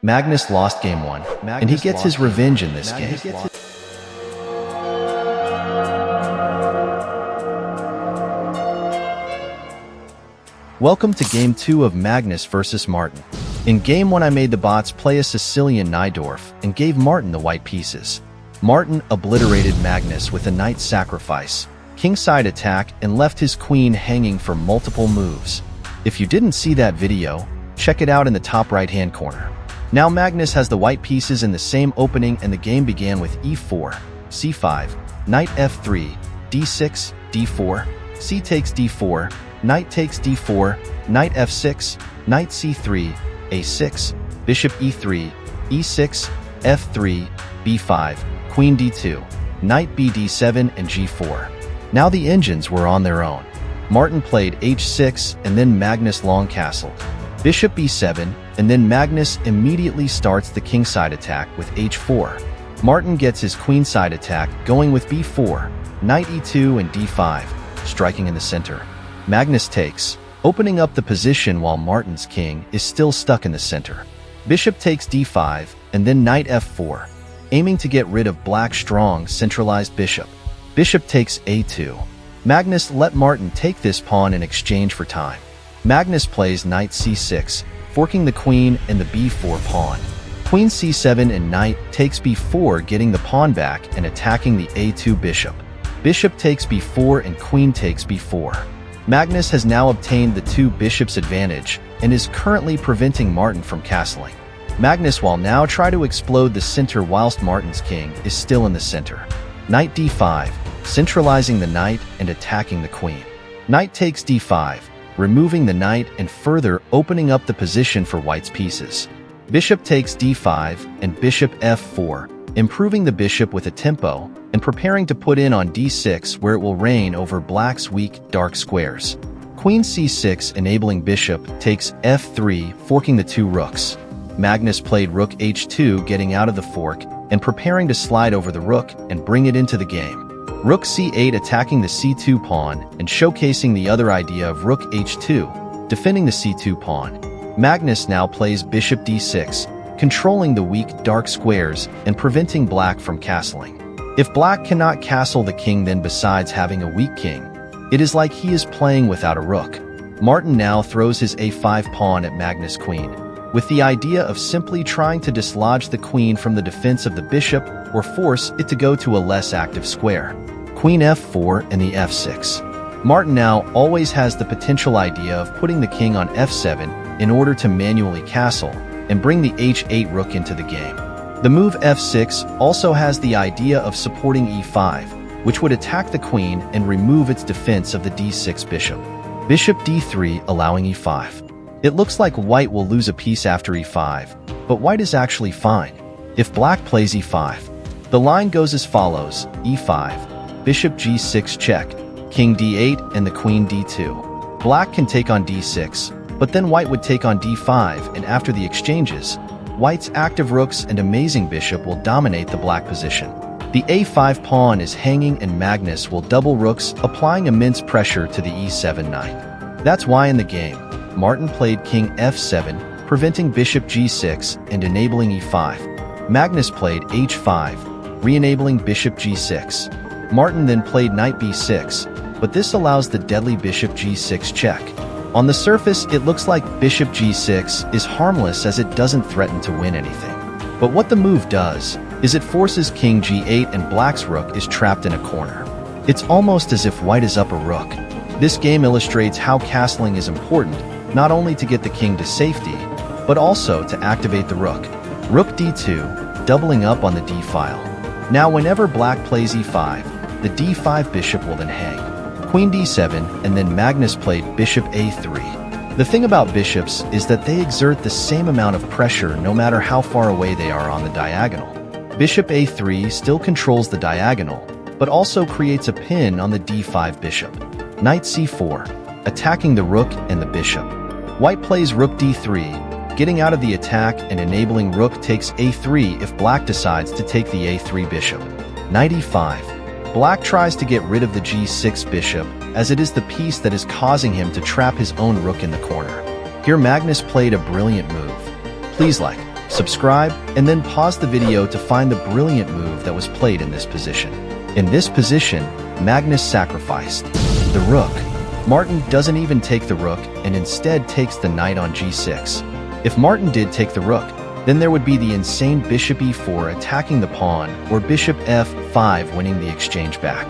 Magnus lost game 1, and he gets his revenge in this game. Welcome to Game 2 of Magnus vs. Martin. In Game 1 I made the bots play a Sicilian Najdorf and gave Martin the white pieces. Martin obliterated Magnus with a knight sacrifice, kingside attack, and left his queen hanging for multiple moves. If you didn't see that video, check it out in the top right-hand corner. Now Magnus has the white pieces in the same opening and the game began with e4, c5, knight f3, d6, d4, c takes d4, knight takes d4, knight f6, knight c3, a6, bishop e3, e6, f3, b5, queen d2, knight bd7 and g4. Now the engines were on their own. Martin played h6 and then Magnus long castled. Bishop b7 and then Magnus immediately starts the kingside attack with h4. Martin gets his queenside attack going with b4, knight e2 and d5, striking in the center. Magnus takes, opening up the position while Martin's king is still stuck in the center. Bishop takes d5 and then knight f4, aiming to get rid of Black's strong centralized bishop. Bishop takes a2. Magnus let Martin take this pawn in exchange for time. Magnus plays knight c6, forking the queen and the b4 pawn. Queen c7 and knight takes b4, getting the pawn back and attacking the a2 bishop. Bishop takes b4 and queen takes b4. Magnus has now obtained the two bishops advantage and is currently preventing Martin from castling. Magnus will now try to explode the center whilst Martin's king is still in the center. Knight d5, centralizing the knight and attacking the queen. Knight takes d5, removing the knight and further opening up the position for White's pieces. Bishop takes d5 and bishop f4, improving the bishop with a tempo and preparing to put in on d6 where it will reign over Black's weak, dark squares. Queen c6 enabling bishop takes f3, forking the two rooks. Magnus played rook h2, getting out of the fork and preparing to slide over the rook and bring it into the game. Rook c8 attacking the c2 pawn and showcasing the other idea of rook h2, defending the c2 pawn. Magnus now plays bishop d6, controlling the weak, dark squares and preventing Black from castling. If Black cannot castle the king, then besides having a weak king, it is like he is playing without a rook. Martin now throws his a5 pawn at Magnus' queen, with the idea of simply trying to dislodge the queen from the defense of the bishop or force it to go to a less active square. Queen f4 and the f6. Martin now always has the potential idea of putting the king on f7 in order to manually castle and bring the h8 rook into the game. The move f6 also has the idea of supporting e5, which would attack the queen and remove its defense of the d6 bishop. Bishop d3 allowing e5. It looks like White will lose a piece after e5, but White is actually fine. If Black plays e5, the line goes as follows: e5, bishop g6 check, king d8 and the queen d2. Black can take on d6, but then White would take on d5, and after the exchanges, White's active rooks and amazing bishop will dominate the Black position. The a5 pawn is hanging and Magnus will double rooks, applying immense pressure to the e7 knight. That's why in the game, Martin played king f7, preventing bishop g6 and enabling e5. Magnus played h5, re-enabling bishop g6. Martin then played knight b6, but this allows the deadly bishop g6 check. On the surface, it looks like bishop g6 is harmless as it doesn't threaten to win anything. But what the move does is it forces king g8 and Black's rook is trapped in a corner. It's almost as if White is up a rook. This game illustrates how castling is important, not only to get the king to safety, but also to activate the rook. Rook d2, doubling up on the d file. Now whenever Black plays e5, the d5 bishop will then hang. Queen d7, and then Magnus played bishop a3. The thing about bishops is that they exert the same amount of pressure no matter how far away they are on the diagonal. Bishop a3 still controls the diagonal, but also creates a pin on the d5 bishop. Knight c4, attacking the rook and the bishop. White plays rook d3, getting out of the attack and enabling rook takes a3 if Black decides to take the a3 bishop. Knight e5. Black tries to get rid of the g6 bishop, as it is the piece that is causing him to trap his own rook in the corner. Here Magnus played a brilliant move. Please like, subscribe, and then pause the video to find the brilliant move that was played in this position. In this position, Magnus sacrificed the rook. Martin doesn't even take the rook and instead takes the knight on g6. If Martin did take the rook, then there would be the insane bishop e4 attacking the pawn, or bishop f5 winning the exchange back.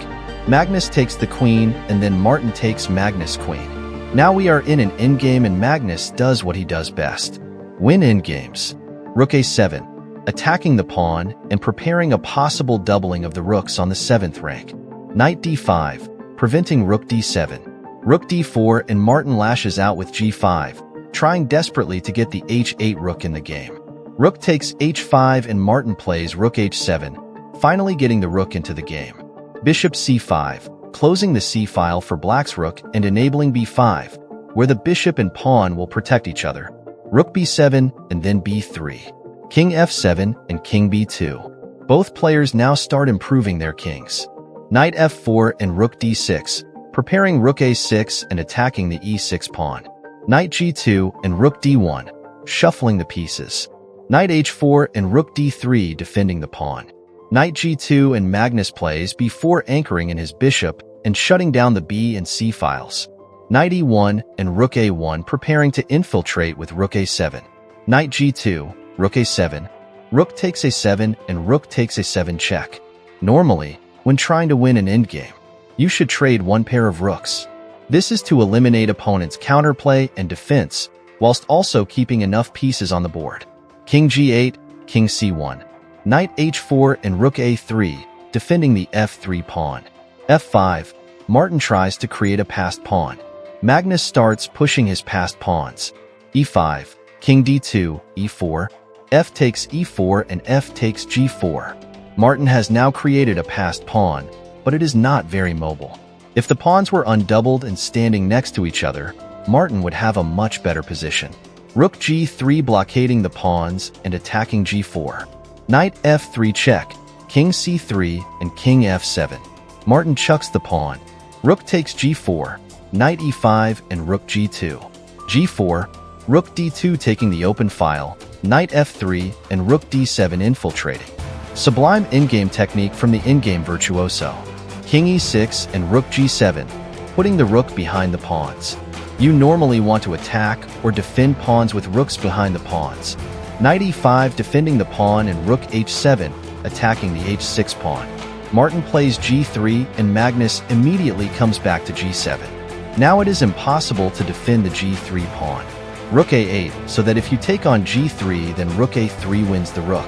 Magnus takes the queen, and then Martin takes Magnus queen. Now we are in an endgame and Magnus does what he does best: win endgames. Rook a7, attacking the pawn and preparing a possible doubling of the rooks on the 7th rank. Knight d5, preventing rook d7. Rook d4, and Martin lashes out with g5, trying desperately to get the h8 rook in the game. Rook takes h5 and Martin plays rook h7, finally getting the rook into the game. Bishop c5, closing the c-file for black's rook and enabling b5, where the bishop and pawn will protect each other. Rook b7 and then b3. King f7 and king b2. Both players now start improving their kings. Knight f4 and rook d6, preparing rook a6 and attacking the e6 pawn. Knight g2 and rook d1, shuffling the pieces. Knight h4 and rook d3 defending the pawn. Knight g2 and Magnus plays b4 anchoring in his bishop and shutting down the b and c files. Knight e1 and rook a1 preparing to infiltrate with rook a7. Knight g2, rook a7, rook takes a7 and rook takes a7 check. Normally, when trying to win an endgame, you should trade one pair of rooks. This is to eliminate opponent's counterplay and defense, whilst also keeping enough pieces on the board. King g8, king c1. Knight h4 and rook a3, defending the f3 pawn. f5, Martin tries to create a passed pawn. Magnus starts pushing his passed pawns. e5, king d2, e4, f takes e4 and f takes g4. Martin has now created a passed pawn, but it is not very mobile. If the pawns were undoubled and standing next to each other, Martin would have a much better position. Rook g3 blockading the pawns and attacking g4. Knight f3 check, king c3 and king f7. Martin chucks the pawn. Rook takes g4, knight e5 and rook g2. g4, rook d2 taking the open file, knight f3 and rook d7 infiltrating. Sublime endgame technique from the endgame virtuoso. King e6 and rook g7, putting the rook behind the pawns. You normally want to attack or defend pawns with rooks behind the pawns. Knight e5 defending the pawn and rook h7, attacking the h6 pawn. Martin plays g3 and Magnus immediately comes back to g7. Now it is impossible to defend the g3 pawn. Rook a8, so that if you take on g3 then rook a3 wins the rook.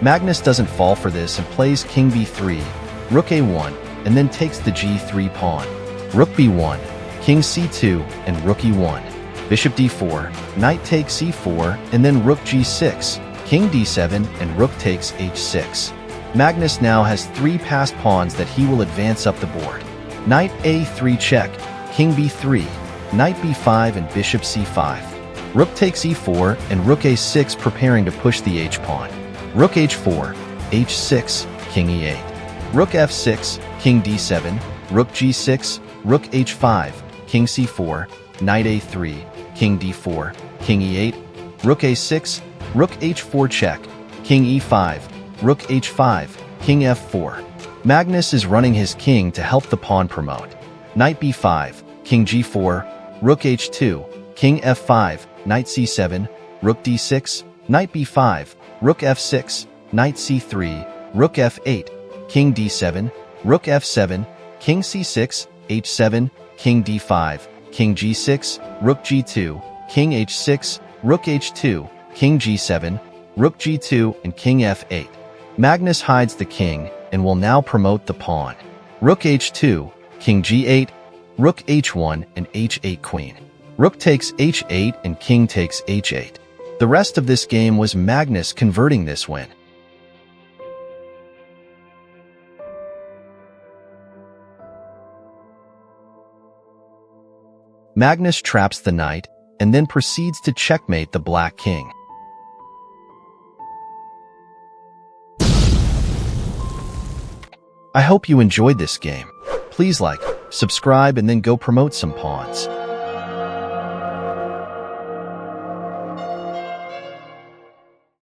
Magnus doesn't fall for this and plays king b3, rook a1, and then takes the g3 pawn. Rook b1, king c2 and rook e1. Bishop d4, knight takes e4 and then rook g6, king d7 and rook takes h6. Magnus now has 3 passed pawns that he will advance up the board. Knight a3 check, king b3, knight b5 and bishop c5. Rook takes e4 and rook a6 preparing to push the h-pawn. Rook h4, h6, king e8. Rook f6, king d7, rook g6, rook h5, king c4, knight a3, king d4, king e8, rook a6, rook h4 check, king e5, rook h5, king f4. Magnus is running his king to help the pawn promote. Knight b5, king g4, rook h2, king f5, knight c7, rook d6, knight b5, rook f6, knight c3, rook f8, king d7, rook f7, king c6, h7, king d5, king g6, rook g2, king h6, rook h2, king g7, rook g2 and king f8. Magnus hides the king and will now promote the pawn. Rook h2, king g8, rook h1 and h8 queen. Rook takes h8 and king takes h8. The rest of this game was Magnus converting this win. Magnus traps the knight and then proceeds to checkmate the black king. I hope you enjoyed this game. Please like, subscribe, and then go promote some pawns.